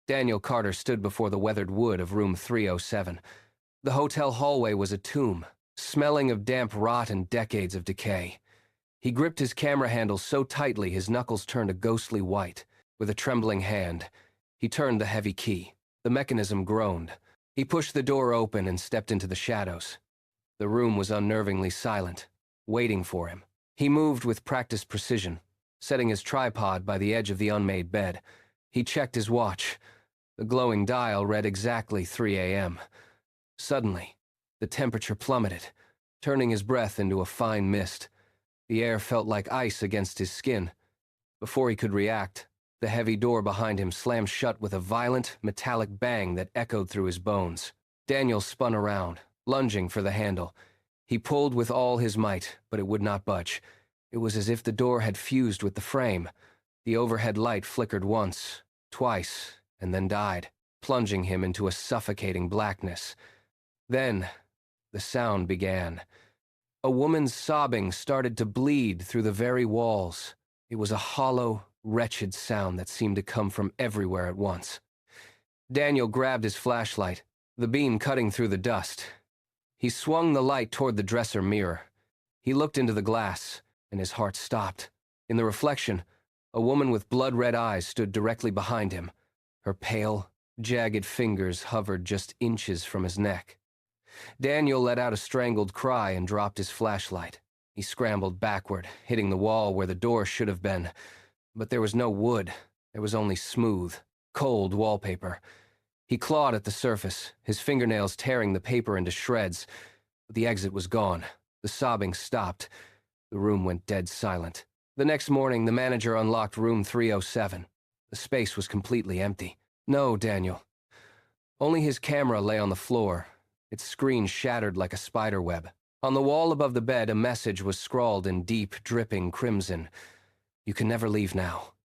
Daniel Carter stood before the weathered wood of room 307. The hotel hallway was a tomb, smelling of damp rot and decades of decay. He gripped his camera handle so tightly his knuckles turned a ghostly white. With a trembling hand, he turned the heavy key. The mechanism groaned. He pushed the door open and stepped into the shadows. The room was unnervingly silent, waiting for him. He moved with practiced precision, setting his tripod by the edge of the unmade bed. He checked his watch. The glowing dial read exactly 3 a.m. Suddenly, the temperature plummeted, turning his breath into a fine mist. The air felt like ice against his skin. Before he could react, the heavy door behind him slammed shut with a violent, metallic bang that echoed through his bones. Daniel spun around, lunging for the handle. He pulled with all his might, but it would not budge. It was as if the door had fused with the frame. The overhead light flickered once, twice, and then died, plunging him into a suffocating blackness. Then, the sound began. A woman's sobbing started to bleed through the very walls. It was a hollow, wretched sound that seemed to come from everywhere at once. Daniel grabbed his flashlight, the beam cutting through the dust. He swung the light toward the dresser mirror. He looked into the glass, and his heart stopped. In the reflection, a woman with blood-red eyes stood directly behind him. Her pale, jagged fingers hovered just inches from his neck. Daniel let out a strangled cry and dropped his flashlight. He scrambled backward, hitting the wall where the door should have been. But there was no wood. There was only smooth, cold wallpaper. He clawed at the surface, his fingernails tearing the paper into shreds. But the exit was gone. The sobbing stopped. The room went dead silent. The next morning, the manager unlocked room 307. The space was completely empty. No, Daniel. Only his camera lay on the floor, its screen shattered like a spider web. On the wall above the bed, a message was scrawled in deep, dripping crimson. You can never leave now.